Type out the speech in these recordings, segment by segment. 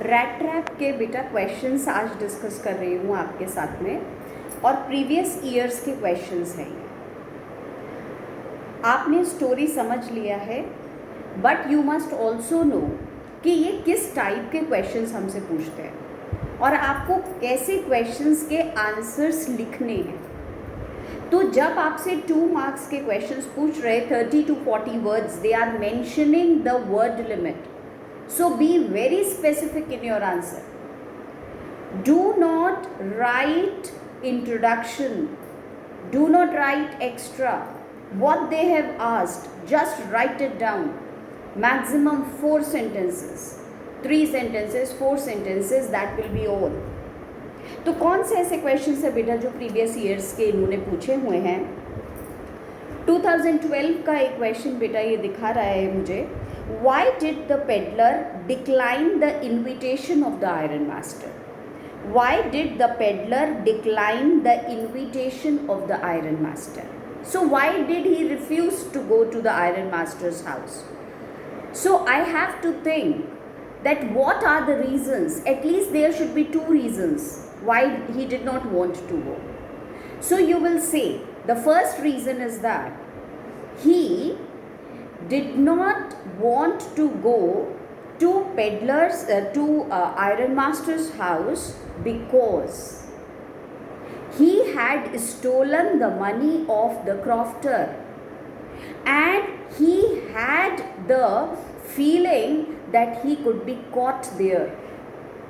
Rat trap के बेटा questions आज डिस्कस कर रही हूँ आपके साथ में, और प्रीवियस ईयर्स के क्वेश्चंस हैं। आपने स्टोरी समझ लिया है, but you must also know कि ये किस टाइप के क्वेश्चंस हमसे पूछते हैं और आपको कैसे क्वेश्चंस के आंसर्स लिखने हैं। तो जब आपसे 2 मार्क्स के क्वेश्चंस पूछ रहे 30 to 40 words, they are mentioning the word limit. So be very specific in your answer. Do not write introduction. Do not write extra. What they have asked, just write it down. Maximum 4 sentences. 3 sentences, 4 sentences, that will be all. तो कौन से ऐसे questions है बेटा जो previous years के इन्होंने पूछे हुए हैं। 2012 का एक क्वेश्चन बेटा ये दिखा रहा है मुझे। Why did the peddler decline the invitation of the iron master? Why did the peddler decline the invitation of the iron master? So why did he refuse to go to the iron master's house? So I have to think that what are the reasons? At least there should be 2 reasons why he did not want to go. So you will say the first reason is that he did not want to go to iron master's house because he had stolen the money of the crofter, and he had the feeling that he could be caught there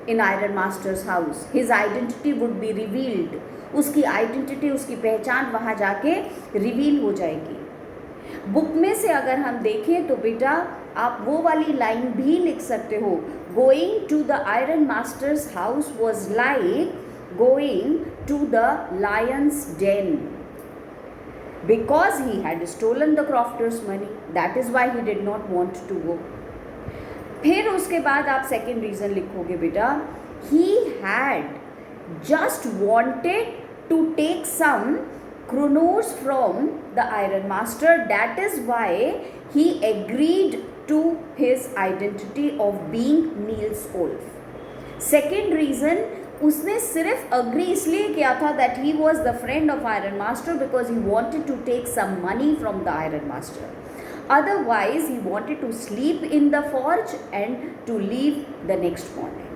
in iron master's house. His identity would be revealed. उसकी identity, उसकी पहचान वहाँ जाके reveal हो जाएगी। Book में से अगर हम देखें तो बेटा आप वो वाली लाइन भी लिख सकते हो, going to the iron master's house was like going to the Lions den, because he had stolen the crofter's money, that is why he did not want to go. फिर उसके बाद आप सेकेंड रीजन लिखोगे बेटा, he had just wanted to take some kronos from the iron master, that is why he agreed to his identity of being Niels Wolf. Second reason, उसने सिर्फ agree इसलिए किया था that he was the friend of iron master because he wanted to take some money from the iron master. Otherwise he wanted to sleep in the forge and to leave the next morning.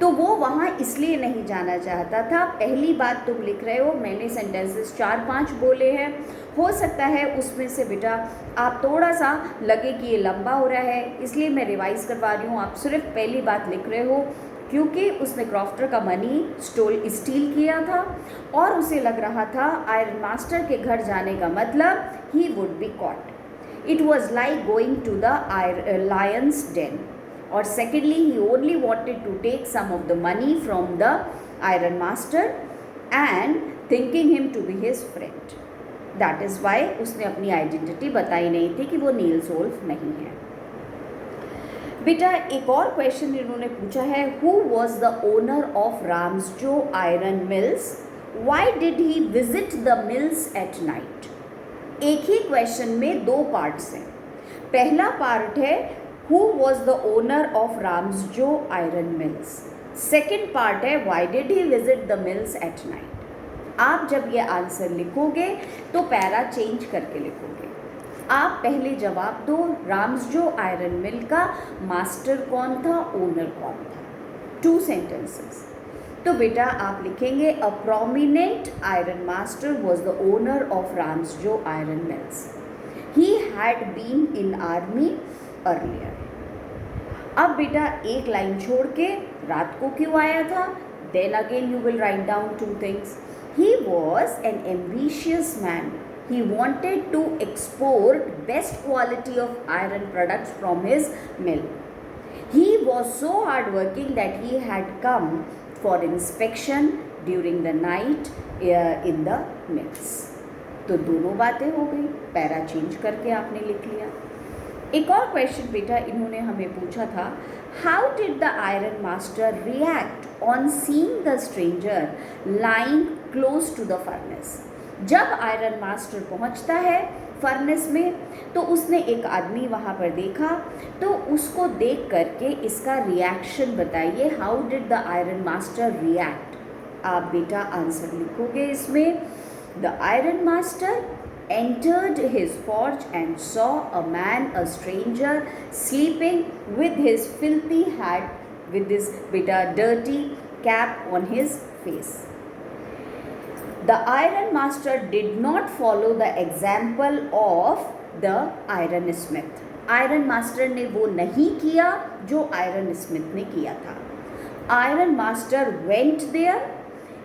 तो वो वहाँ इसलिए नहीं जाना चाहता था। पहली बात तुम लिख रहे हो, मैंने सेंटेंसेस 4-5 बोले हैं, हो सकता है उसमें से बेटा आप थोड़ा सा लगे कि ये लंबा हो रहा है, इसलिए मैं रिवाइज़ करवा रही हूँ। आप सिर्फ पहली बात लिख रहे हो क्योंकि उसने क्रॉफ्टर का मनी स्टील किया था और उसे लग रहा था आयरन मास्टर के घर जाने का मतलब ही would be caught. It was like going to the Lions den. Or secondly, he only wanted to take some of the money from the iron master and thinking him to be his friend. That is why उसने अपनी identity बताई नहीं थी कि वो Niels Wolff नहीं है। बेटा एक और क्वेश्चन इन्होंने पूछा है, who was the owner of Ramsjo iron mills? Why did he visit the mills at night? एक ही क्वेश्चन में 2 पार्ट्स हैं। पहला पार्ट है Who was the owner of Ramsjo iron mills? Second part है Why did he visit the mills at night? आप जब ये answer लिखोगे तो पैरा चेंज करके लिखोगे। आप पहले जवाब दो, राम्सजो आयरन मिल का मास्टर कौन था, ओनर कौन था। 2 sentences। तो बेटा आप लिखेंगे a prominent iron master was the owner of Ramsjo iron mills. He had been in army earlier. अब बेटा एक लाइन छोड़ के रात को क्यों आया था, then again you will write down 2 things. He was an ambitious man. He wanted to export best quality of iron products from his mill. He was so hardworking that he had come for inspection during the night in the mills. तो दोनों बातें हो गई, para change करके आपने लिख लिया। एक और क्वेश्चन बेटा इन्होंने हमें पूछा था, how did the iron master react on seeing the stranger lying close to the furnace? जब आयरन मास्टर पहुंचता है फर्नेस में। तो उसने एक आदमी वहाँ पर देखा, तो उसको देख करके इसका रिएक्शन बताइए, how did the iron master react. आप बेटा आंसर लिखोगे इसमें, the iron master entered his forge and saw a man, a stranger, sleeping with his filthy hat, with his beta dirty cap on his face. The iron master did not follow the example of the iron smith. Iron master ने वो नहीं किया जो iron Smith ने किया था. Iron master went there,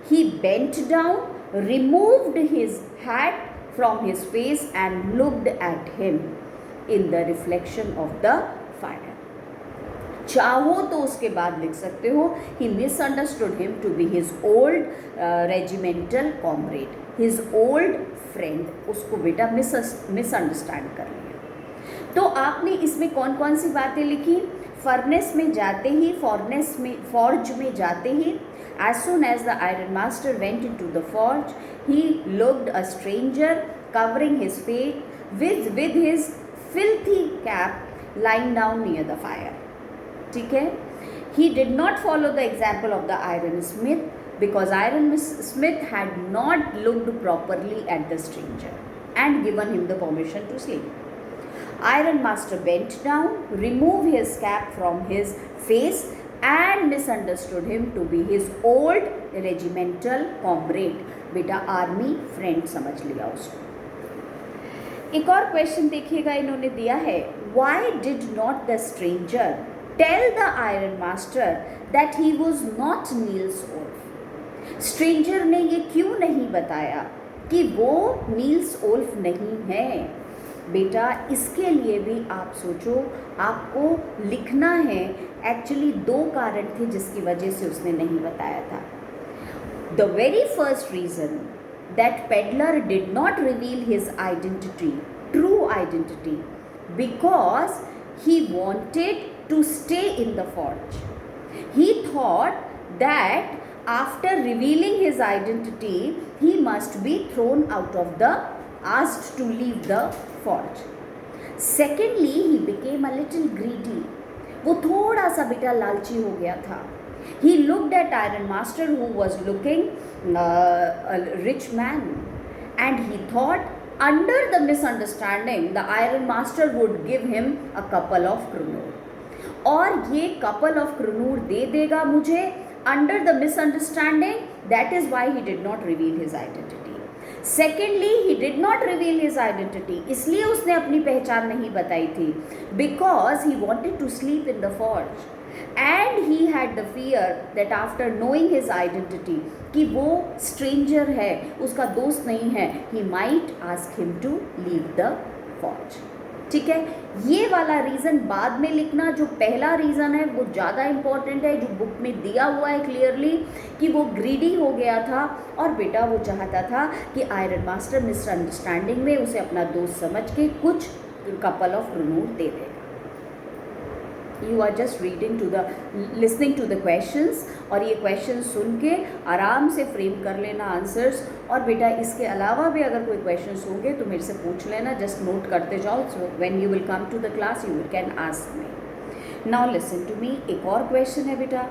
he bent down, removed his hat from his face and looked at him in the reflection of the fire. चाहो तो उसके बाद लिख सकते हो, he misunderstood him to be his old regimental comrade, his old friend. उसको बेटा misunderstand कर लिया. तो आपने इसमें कौन कौन सी बातें लिखी? फर्नेस में जाते ही, फॉर्ज में जाते ही, as soon as the iron master went into the forge, he looked a stranger covering his face with his filthy cap lying down near the fire. ठीक है. He did not follow the example of the iron smith because iron smith had not looked properly at the stranger and given him the permission to sleep. Iron master bent down, removed his cap from his face and misunderstood him to be his old regimental comrade. बेटा army friend समझ लिया उसको. एक और question देखिएगा, इन्होंने दिया है, why did not the stranger tell the iron master that he was not Niels Wolf? Stranger ने ये क्यों नहीं बताया कि वो नील्स ओल्फ नहीं है? बेटा इसके लिए भी आप सोचो, आपको लिखना है. एक्चुअली दो कारण थे जिसकी वजह से उसने नहीं बताया था. The very first reason that peddler did not reveal his identity, true identity, because he wanted to stay in the forge. He thought that after revealing his identity he must be thrown out of the, asked to leave the forge. Secondly, he became a little greedy. वो थोड़ा सा बेटा लालची हो गया था. He looked at iron master who was looking a rich man and he thought under the misunderstanding the iron master would give him a couple of kronur, और ये couple of kronur दे देगा मुझे. Under the misunderstanding, that is why he did not reveal his identity. Secondly, he did not reveal his identity. इसलिए उसने अपनी पहचान नहीं बताई थी. Because he wanted to sleep in the forge. And he had the fear that after knowing his identity, कि वो stranger है, उसका दोस्त नहीं है, he might ask him to leave the forge. ठीक है. ये वाला रीज़न बाद में लिखना. जो पहला रीज़न है वो ज़्यादा इम्पॉर्टेंट है, जो बुक में दिया हुआ है क्लियरली, कि वो ग्रीडी हो गया था और बेटा वो चाहता था कि आयरन मास्टर मिसअंडरस्टैंडिंग में उसे अपना दोस्त समझ के कुछ कपल ऑफ करोड़ दे देगा. You are just reading to the listening to the questions, और ये क्वेश्चन सुन के आराम से फ्रेम कर लेना आंसर्स. और बेटा इसके अलावा भी अगर कोई क्वेश्चंस होंगे तो मेरे से पूछ लेना, जस्ट नोट करते जाओ. So when you will come to the class you can ask me. Now listen to me. एक और क्वेश्चन है बेटा,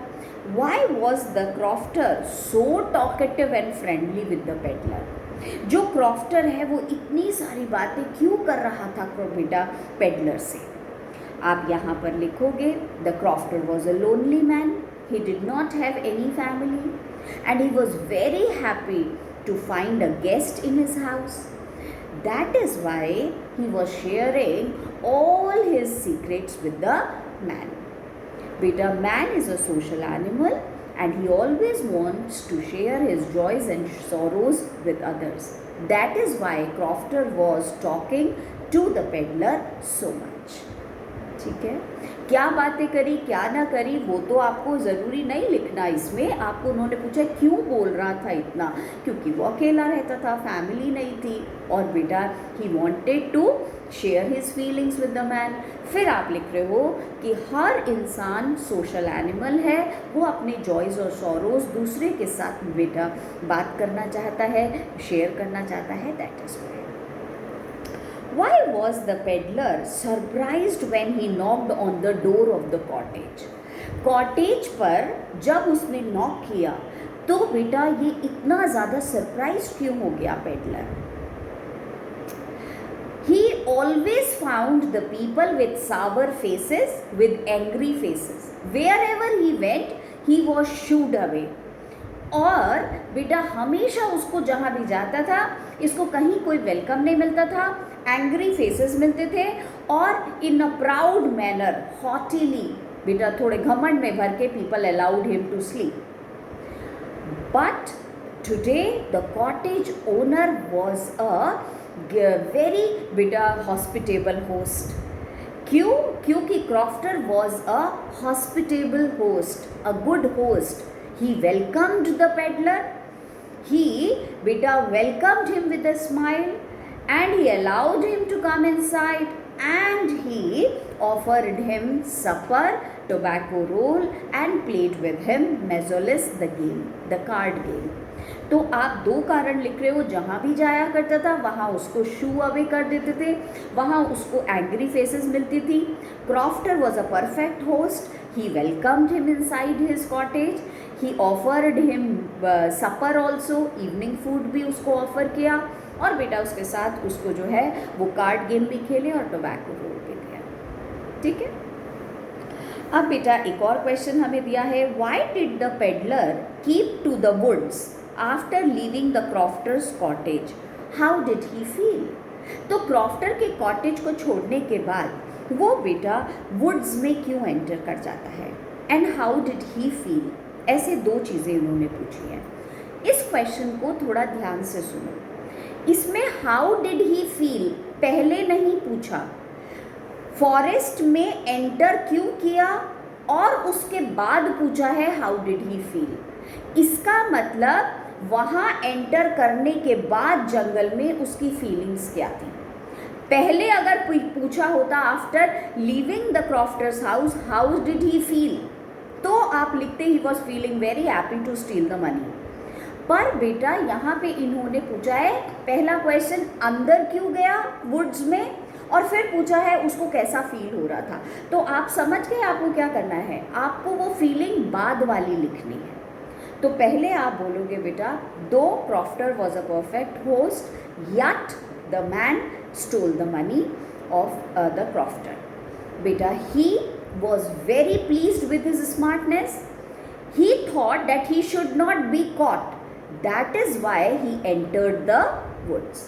why was the crofter so talkative and friendly with the peddler? जो क्रॉफ्टर है वो इतनी सारी बातें क्यों कर रहा था बेटा पेडलर से? आप यहाँ पर लिखोगे, the crofter was a lonely man, he did not have any family and he was very happy to find a guest in his house. That is why he was sharing all his secrets with the man. Beta, man is a social animal and he always wants to share his joys and sorrows with others. That is why Crofter was talking to the peddler so much. ठीक है. क्या बातें करी क्या ना करी वो तो आपको ज़रूरी नहीं लिखना. इसमें आपको उन्होंने पूछा क्यों बोल रहा था इतना, क्योंकि वो अकेला रहता था, फैमिली नहीं थी, और बेटा he wanted to share his feelings with the man. फिर आप लिख रहे हो कि हर इंसान सोशल एनिमल है, वो अपने जॉयज़ और सॉरोज दूसरे के साथ बेटा बात करना चाहता है, शेयर करना चाहता है. That is why. Why was the peddler surprised when he knocked on the door of the cottage? Cottage पर जब उसने नॉक किया तो बेटा ये इतना ज़्यादा सरप्राइज क्यों हो गया peddler? He always found the people with sour faces, with angry faces. Wherever he went, he was shooed away. और बेटा हमेशा उसको जहाँ भी जाता था इसको कहीं कोई वेलकम नहीं मिलता था, एंग्री फेसेस मिलते थे, और इन अ प्राउड मैनर, हॉटीली, बेटा थोड़े घमंड में भर के people allowed him to sleep. But today the cottage owner was a very बेटा हॉस्पिटेबल होस्ट. क्यों? क्योंकि crofter was a hospitable host, a good host. He welcomed the peddler. He beta welcomed him with a smile, and he allowed him to come inside, and he offered him supper, tobacco roll, and played with him Mazolis the game, the card game. तो आप दो कारण लिख रहे हो, जहाँ भी जाया करता था वहाँ उसको शू अवे कर देते थे, वहाँ उसको एंग्री फेसेस मिलती थी. Crofter was a perfect host. He welcomed him inside his cottage. He offered him supper also, evening food भी उसको ऑफ़र किया, और बेटा उसके साथ उसको जो है वो कार्ड गेम भी खेले और टोबैको रोल भी दिया. ठीक है. अब बेटा एक और क्वेश्चन हमें दिया है, why did the peddler keep to the woods after leaving the crofter's cottage? How did he feel? तो क्रॉफ्टर के कॉटेज को छोड़ने के बाद वो बेटा वुड्स में क्यों एंटर कर जाता है, and how did he feel? ऐसे दो चीज़ें उन्होंने पूछी हैं. इस क्वेश्चन को थोड़ा ध्यान से सुनो. इसमें हाउ डिड ही फील पहले नहीं पूछा, फॉरेस्ट में एंटर क्यों किया, और उसके बाद पूछा है हाउ डिड ही फील. इसका मतलब वहाँ एंटर करने के बाद जंगल में उसकी फीलिंग्स क्या थी. पहले अगर पूछा होता after leaving the crofter's house how did he feel, तो आप लिखते he was feeling very happy to steal the money. पर बेटा यहाँ पे इन्होंने पूछा है, पहला क्वेश्चन अंदर क्यों गया वुड्स में, और फिर पूछा है उसको कैसा फील हो रहा था. तो आप समझ गए आपको क्या करना है, आपको वो फीलिंग बाद वाली लिखनी है. तो पहले आप बोलोगे बेटा, दो crofter was a perfect host, yet the man stole the money of the crofter. Beta, he was very pleased with his smartness. He thought that he should not be caught. That is why he entered the woods.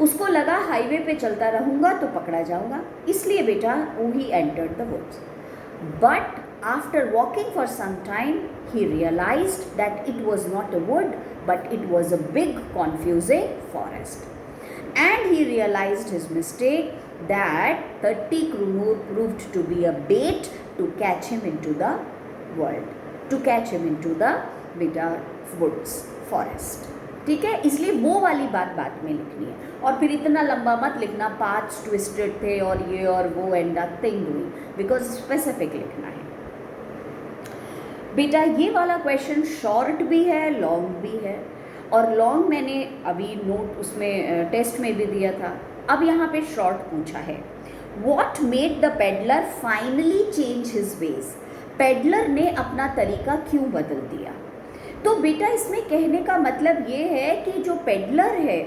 उसको लगा highway पे चलता रहूँगा तो पकड़ा जाऊँगा, इसलिए बेटा वो he entered the woods. But after walking for some time, he realized that it was not a wood, but it was a big confusing forest. And he realized his mistake, that 30 kronur proved to be a bait to catch him into the world, to catch him into the beta woods forest. ठीक है, इसलिए वो वाली बात बाद में लिखनी है, और फिर इतना लंबा मत लिखना पाथ्स ट्विस्टेड थे और ये और वो and nothing doing, because specific लिखना है. बेटा ये वाला क्वेश्चन शॉर्ट भी है, लॉन्ग भी है, और लॉन्ग मैंने अभी नोट उसमें टेस्ट में भी दिया था. अब यहाँ पे शॉर्ट पूछा है, what made the peddler finally change his veg? Peddler ने अपना तरीका क्यों बदल दिया? तो बेटा इसमें कहने का मतलब ये है कि जो पेडलर है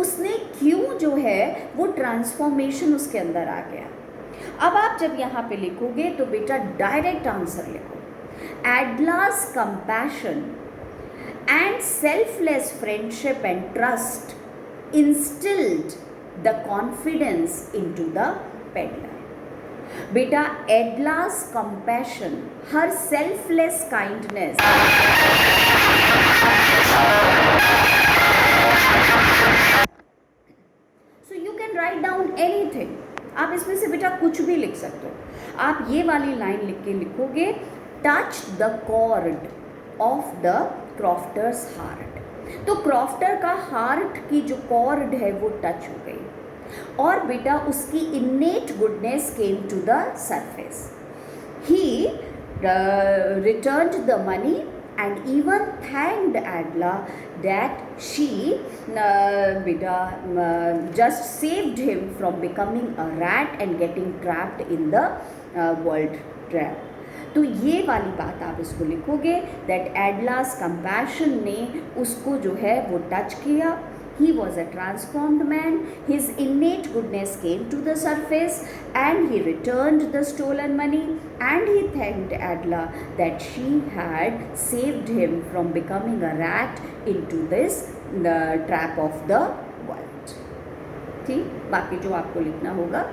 उसने क्यों जो है वो ट्रांसफॉर्मेशन उसके अंदर आ गया. अब आप जब यहाँ पे लिखोगे तो बेटा डायरेक्ट आंसर लिखो. एडलास compassion and selfless friendship and trust instilled the confidence into the peddler. बेटा Adla's compassion, her selfless kindness, so you can write down anything. आप इसमें से बेटा कुछ भी लिख सकते हो. आप ये वाली लाइन लिख के लिखोगे, touch the chord of the crofter's heart. तो क्रॉफ्टर का हार्ट की जो कॉर्ड है वो टच हो गई, और बेटा उसकी innate goodness came to the surface. He returned the money and even thanked Adla that she beta just saved him from becoming a rat and getting trapped in the world trap. तो ये वाली बात आप इसको लिखोगे that एडलास compassion ने उसको जो है वो टच किया. He was a transformed man. His innate goodness came to the surface and he returned the stolen money, and he thanked Adla that she had saved him from becoming a rat into this the trap of the world. ठीक, बाकी जो आपको लिखना होगा.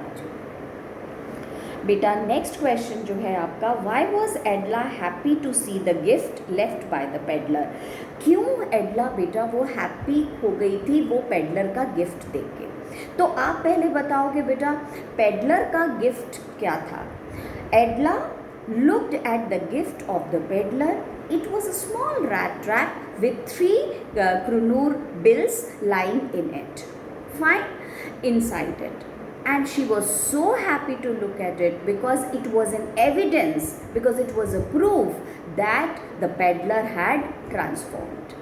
बेटा next question जो है आपका, why was Edla happy to see the gift left by the peddler. क्यों एडला बेटा वो हैप्पी हो गई थी वो पेडलर का गिफ्ट देख के. तो आप पहले बताओगे बेटा पेडलर का गिफ्ट क्या था. एडला looked at the gift of the peddler. It was a small rat trap with 3 kroner bills lying in it. Fine, inside it. And she was so happy to look at it because it was an evidence, because it was a proof that the peddler had transformed.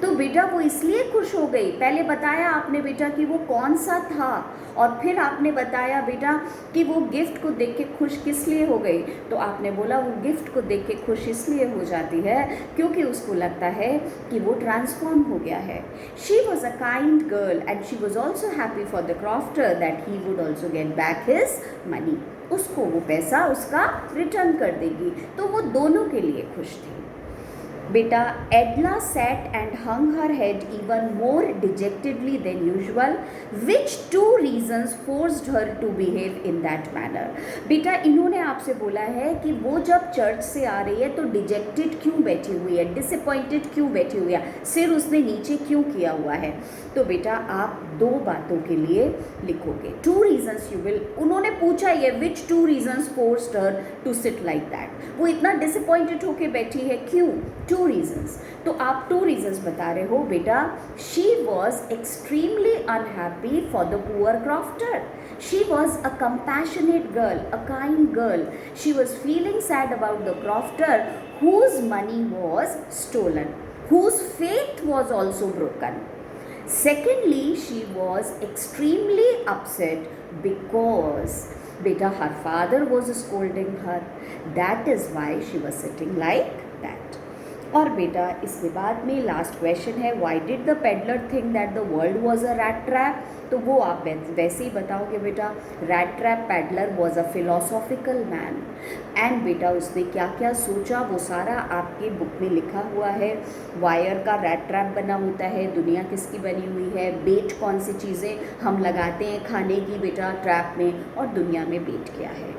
तो बेटा वो इसलिए खुश हो गई. पहले बताया आपने बेटा कि वो कौन सा था, और फिर आपने बताया बेटा कि वो गिफ्ट को देख के खुश किस लिए हो गई. तो आपने बोला वो गिफ्ट को देख के खुश इसलिए हो जाती है क्योंकि उसको लगता है कि वो ट्रांसफॉर्म हो गया है. She was a kind girl and she was also happy for the crofter that he would also get back his money. उसको वो पैसा उसका रिटर्न कर देगी. तो वो दोनों के लिए खुश थी. बेटा एडला sat and hung her head even more dejectedly than usual. Which 2 reasons forced her to behave in that manner? बेटा इन्होंने आपसे बोला है कि वो जब चर्च से आ रही है तो डिजेक्टेड क्यों बैठी हुई है, डिसअपॉइंटेड क्यों बैठी हुई है, सिर उसने नीचे क्यों किया हुआ है. तो बेटा आप 2 बातों के लिए लिखोगे. 2 reasons you will. उन्होंने पूछा ये which 2 reasons forced her to sit like that. वो इतना डिसअपॉइंटेड होके बैठी है क्यों. 2 reasons. तो आप 2 reasons बता रहे हो बेटा. She was extremely unhappy for the poor crofter. She was a compassionate girl, a kind girl. She was feeling sad about the crofter whose money was stolen, whose faith was also broken. Secondly, she was extremely upset because beta her father was scolding her. That is why she was sitting like that. और बेटा इसके बाद में last question है, why did the peddler think that the world was a rat trap. तो वो आप वैसे ही बताओगे बेटा. Rat trap peddler was a philosophical man and बेटा उसने क्या क्या सोचा वो सारा आपके बुक में लिखा हुआ है. वायर का रैट ट्रैप बना होता है. दुनिया किसकी बनी हुई है, बेट कौन सी चीज़ें हम लगाते हैं खाने की बेटा ट्रैप में, और दुनिया में बेट क्या है.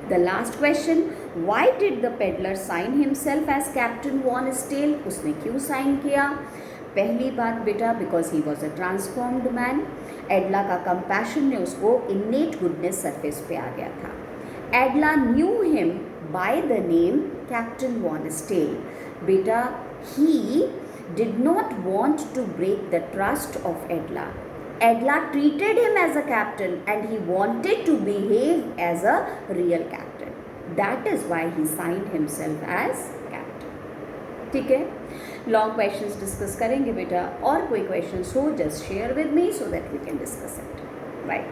The last question, why did the peddler sign himself as Captain Von Stale? उसने क्यों साइन किया. पहली बात बेटा because he was a transformed man. Edla का कंपैशन ने उसको इन्नेट गुडनेस सरफेस पे आ गया था. Edla knew him by the name Captain von Stahle. बेटा he did not want to break the trust of Edla. Adla treated him as a captain and he wanted to behave as a real captain. That is why he signed himself as captain. ठीक है. Long questions discuss करेंगे बेटा. और कोई questions हो just share with me so that we can discuss it. Bye.